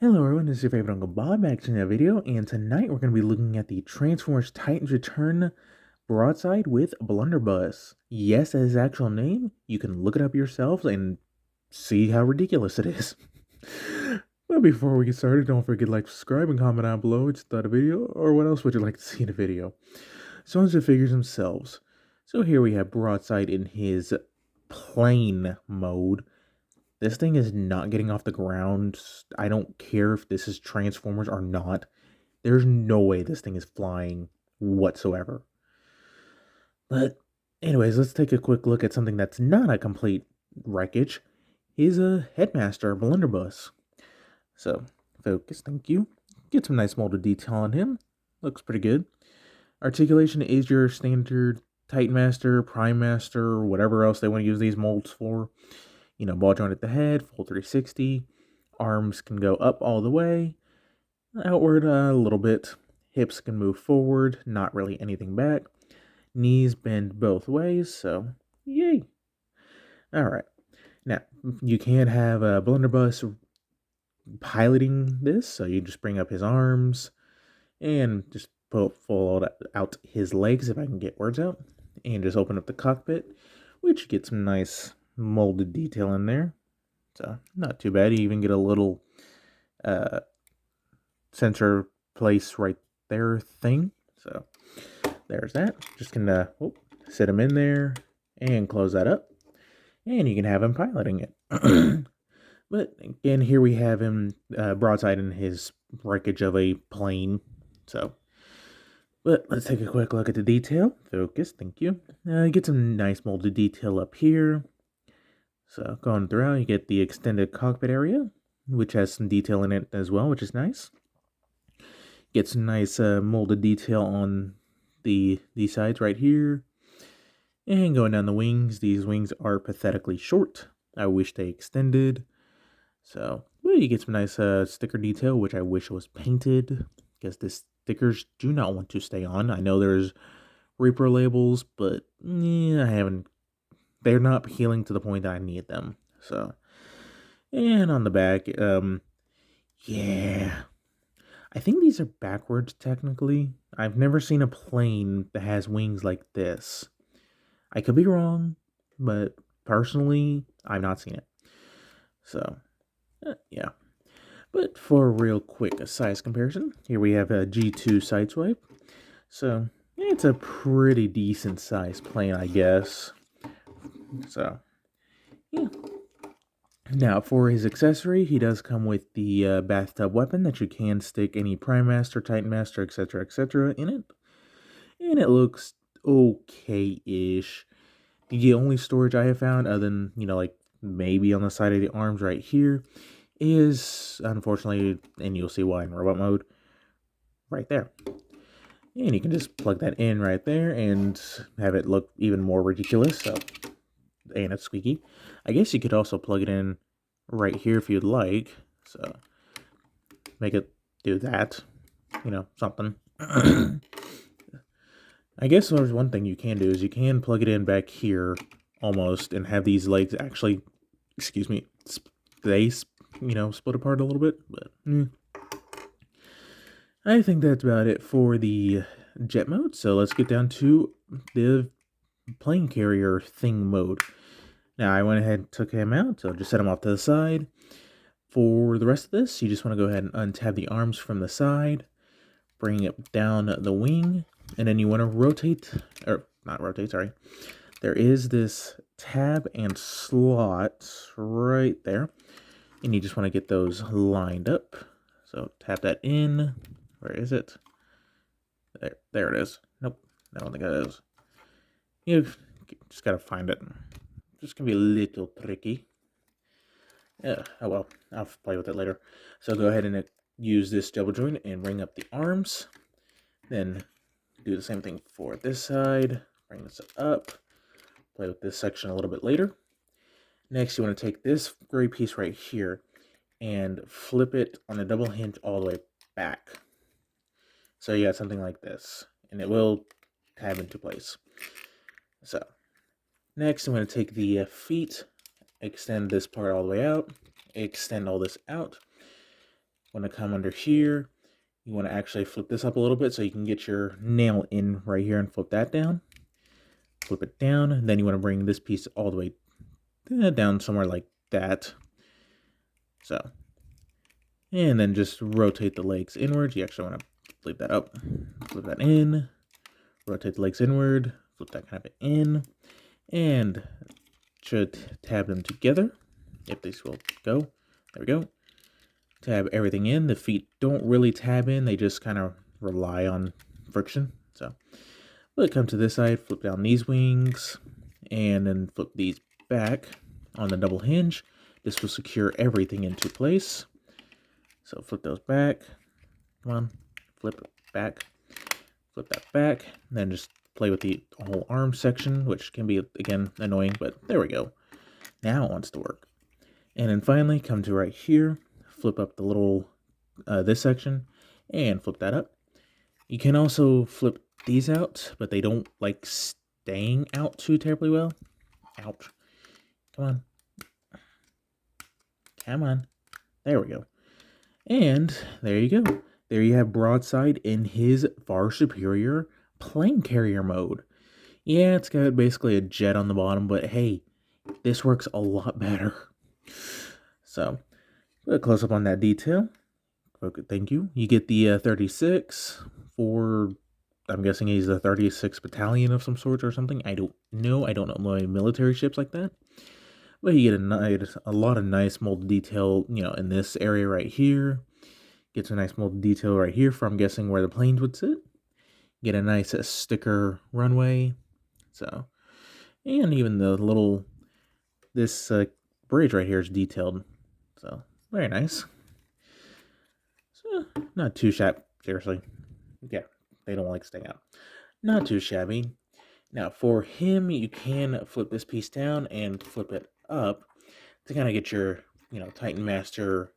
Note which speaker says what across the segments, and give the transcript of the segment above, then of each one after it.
Speaker 1: Hello everyone, this is your favorite Uncle Bob back to another video, and tonight we're going to be looking at the Transformers Titans Return Broadside with Blunderbuss. Yes, that is his actual name. You can look it up yourselves and see how ridiculous it is. But before we get started, don't forget to like, subscribe, and comment down below what you thought of the video, or what else would you like to see in the video. So onto the figures themselves. So here we have Broadside in his plane mode. This thing is not getting off the ground. I don't care if this is Transformers or not. There's no way this thing is flying whatsoever. But anyways, let's take a quick look at something that's not a complete wreckage. He's a Headmaster Blunderbuss. So, focus, thank you. Get some nice molded detail on him. Looks pretty good. Articulation is your standard Titan Master, Prime Master, or whatever else they want to use these molds for. You know, ball joint at the head, full 360. Arms can go up all the way, outward a little bit. Hips can move forward, not really anything back. Knees bend both ways, so yay. Alright, now you can have a Blunderbuss piloting this, so you just bring up his arms and just fold out his legs, if I can get words out, and just open up the cockpit, which gets some nice molded detail in there. So not too bad. You even get a little sensor place right there thing. So there's that. Just gonna sit him in there and close that up, and you can have him piloting it. But again, here we have him broadside in his wreckage of a plane. So, but let's take a quick look at the detail. Focus, thank you. Get some nice molded detail up here. So going throughout, you get the extended cockpit area, which has some detail in it as well, which is nice. Get some nice molded detail on these sides right here. And going down the wings, these wings are pathetically short. I wish they extended. So, well, you get some nice sticker detail, which I wish was painted, because the stickers do not want to stay on. I know there's Reaper labels, but I haven't. They're not healing to the point that I need them. So, and on the back, yeah. I think these are backwards technically. I've never seen a plane that has wings like this. I could be wrong, but personally, I've not seen it. So, yeah. But for a real quick size comparison, here we have a G2 Sideswipe. So, it's a pretty decent size plane, I guess. So, yeah. Now, for his accessory, he does come with the bathtub weapon that you can stick any Prime Master, Titan Master, etc., in it. And it looks okay-ish. The only storage I have found, other than, like maybe on the side of the arms right here, is, unfortunately, and you'll see why in robot mode, right there. And you can just plug that in right there and have it look even more ridiculous. So, and it's squeaky. I guess you could also plug it in right here if you'd like. So make it do that. Something. I guess there's one thing you can do is you can plug it in back here almost and have these legs actually, they split apart a little bit. But I think that's about it for the jet mode. So let's get down to the plane carrier thing mode. Now, I went ahead and took him out, so just set him off to the side. For the rest of this, you just want to go ahead and untab the arms from the side, bring it down the wing, and then you want to rotate, or not rotate, sorry. There is this tab and slot right there, and you just want to get those lined up. So tap that in. Where is it? There it is. Nope, I don't think that is. You've just got to find it. Just gonna be a little tricky. Yeah, oh well, I'll play with it later. So go ahead and use this double joint and bring up the arms. Then do the same thing for this side. Bring this up. Play with this section a little bit later. Next, you want to take this gray piece right here and flip it on a double hinge all the way back. So you got something like this, and it will tab into place. So next, I'm going to take the feet, extend this part all the way out, extend all this out, Want to come under here. You want to actually flip this up a little bit so you can get your nail in right here and flip that down. Flip it down, and then you want to bring this piece all the way down somewhere like that. So, and then just rotate the legs inwards. You actually want to flip that up, flip that in, rotate the legs inward, flip that kind of in, and should tab them together. If these will go, there we go. Tab everything in. The feet don't really tab in, they just kind of rely on friction. So we'll come to this side, flip down these wings, and then flip these back on the double hinge. This will secure everything into place. So flip those back. Come on, flip it back. Flip that back. And then just play with the whole arm section, which can be, again, annoying, but there we go. Now it wants to work. And then finally, come to right here, flip up the little, this section, and flip that up. You can also flip these out, but they don't like staying out too terribly well. Ouch. Come on. Come on. There we go. And there you go. There you have Broadside in his far superior plane carrier mode. Yeah, it's got basically a jet on the bottom, but hey, this works a lot better. So, a close up on that detail. Okay, thank you. You get the 36 for, I'm guessing he's the 36th battalion of some sort or something. I don't know. I don't know my military ships like that. But you get a lot of nice molded detail, in this area right here. Gets a nice molded detail right here for, I'm guessing, where the planes would sit. Get a nice sticker runway. So, and even the little, this bridge right here is detailed. So, very nice. So, not too shabby, seriously. Yeah, they don't like staying out. Not too shabby. Now, for him, you can flip this piece down and flip it up to kind of get your, Titan Master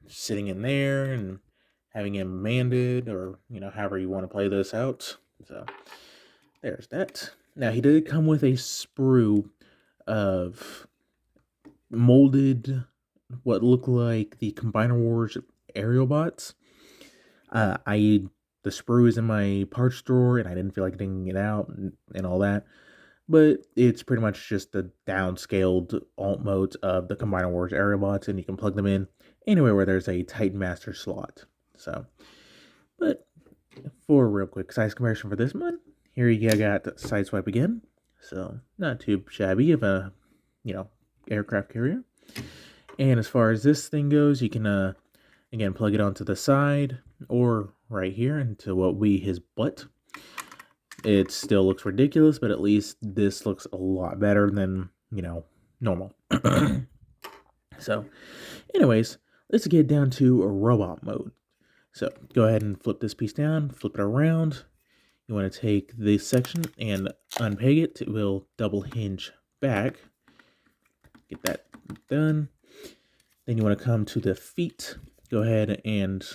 Speaker 1: sitting in there and having him manded, or, however you want to play this out. So, there's that. Now, he did come with a sprue of molded, what look like the Combiner Wars aerial bots. The sprue is in my parts drawer, and I didn't feel like digging it out and all that. But it's pretty much just the downscaled alt modes of the Combiner Wars aerial bots, and you can plug them in anywhere where there's a Titan Master slot. So, but for a real quick size comparison for this one, here you got Sideswipe again. So, not too shabby of a, aircraft carrier. And as far as this thing goes, you can, again, plug it onto the side or right here into what will be his butt. It still looks ridiculous, but at least this looks a lot better than, normal. So, anyways, let's get down to a robot mode. So, go ahead and flip this piece down, flip it around. You want to take this section and unpeg it. It will double hinge back. Get that done. Then you want to come to the feet. Go ahead and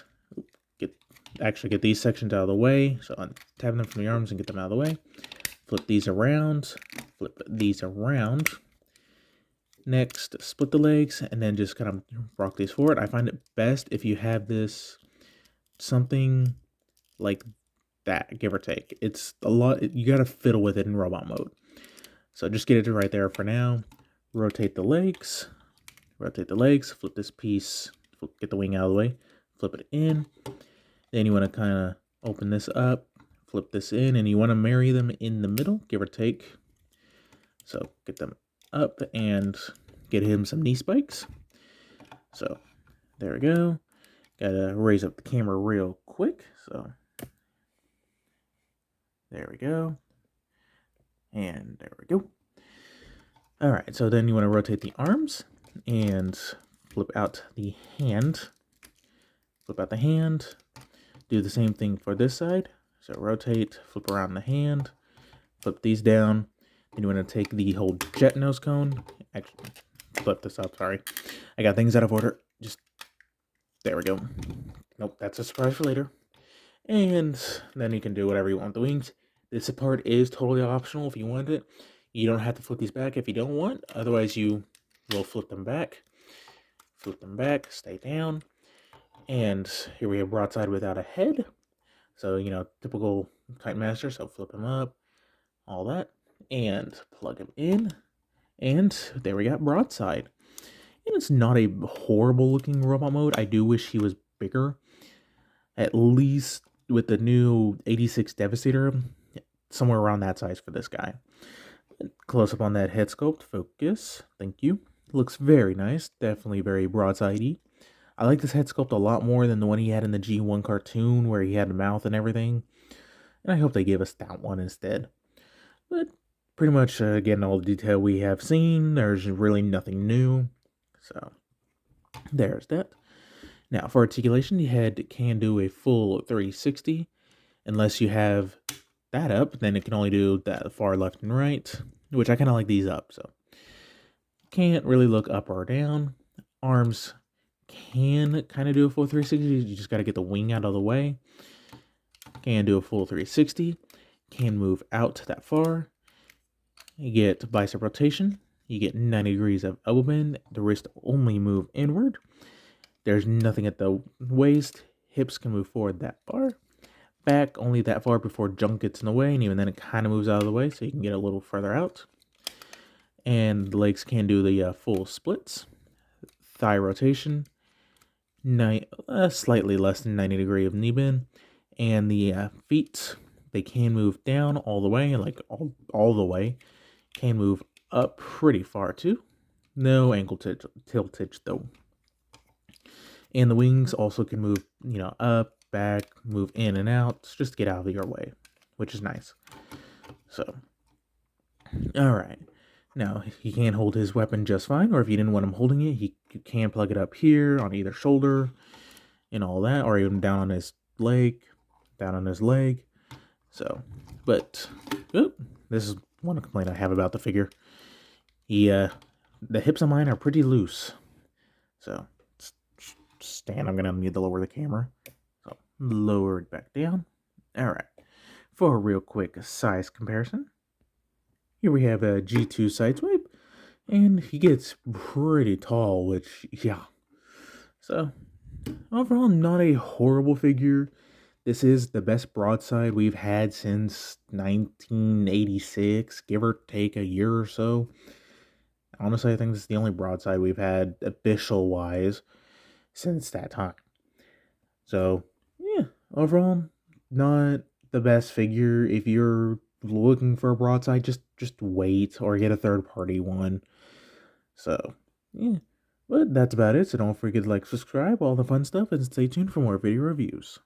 Speaker 1: get these sections out of the way. So untap them from the arms and get them out of the way. Flip these around. Flip these around. Next, split the legs and then just kind of rock these forward. I find it best if you have this something like that, give or take. It's a lot. You got to fiddle with it in robot mode. So just get it right there for now. Rotate the legs. Rotate the legs. Flip this piece. Get the wing out of the way. Flip it in. Then you want to kind of open this up. Flip this in. And you want to marry them in the middle, give or take. So get them up and get him some knee spikes. So there we go. Gotta raise up the camera real quick. So there we go. And there we go. Alright, so then you want to rotate the arms and flip out the hand. Flip out the hand. Do the same thing for this side. So rotate, flip around the hand, flip these down. Then you want to take the whole jet nose cone. Actually, flip this up, sorry. I got things out of order. There we go. Nope, that's a surprise for later. And then you can do whatever you want with the wings. This part is totally optional if you want it. You don't have to flip these back if you don't want. Otherwise, you will flip them back. Flip them back, stay down. And here we have Broadside without a head. So, typical Titan Master. So flip him up, all that, and plug him in. And there we got Broadside. And it's not a horrible looking robot mode. I do wish he was bigger. At least with the new 86 Devastator, somewhere around that size for this guy. Close up on that head sculpt. Focus. Thank you. Looks very nice. Definitely very Broadside-y. I like this head sculpt a lot more than the one he had in the G1 cartoon where he had a mouth and everything. And I hope they give us that one instead. But pretty much, getting all the detail we have seen. There's really nothing new. So, there's that. Now, for articulation, the head can do a full 360. Unless you have that up, then it can only do that far left and right, which I kind of like these up, so. Can't really look up or down. Arms can kind of do a full 360. You just got to get the wing out of the way. Can do a full 360. Can move out that far. You get bicep rotation. You get 90 degrees of elbow bend. The wrist only move inward. There's nothing at the waist. Hips can move forward that far. Back only that far before junk gets in the way, and even then it kind of moves out of the way, so you can get a little further out. And the legs can do the full splits. Thigh rotation. Slightly less than 90 degree of knee bend. And the feet, they can move down all the way, like all the way. Can move up pretty far too. No ankle tiltage though. And the wings also can move, up, back, move in and out, just to get out of your way, which is nice. So, all right. Now, he can hold his weapon just fine, or if you didn't want him holding it, you can plug it up here on either shoulder and all that, or even down on his leg, So, but, this is one complaint I have about the figure. The hips of mine are pretty loose. So, stand, I'm going to need to lower the camera. So, lower it back down. All right. For a real quick size comparison, here we have a G2 side swipe, and he gets pretty tall, which, yeah. So, overall, not a horrible figure. This is the best broadside we've had since 1986, give or take a year or so. Honestly, I think this is the only broadside we've had official-wise since that time. So, yeah, overall, not the best figure. If you're looking for a broadside, just wait or get a third-party one. So, yeah. But that's about it. So don't forget to like, subscribe, all the fun stuff, and stay tuned for more video reviews.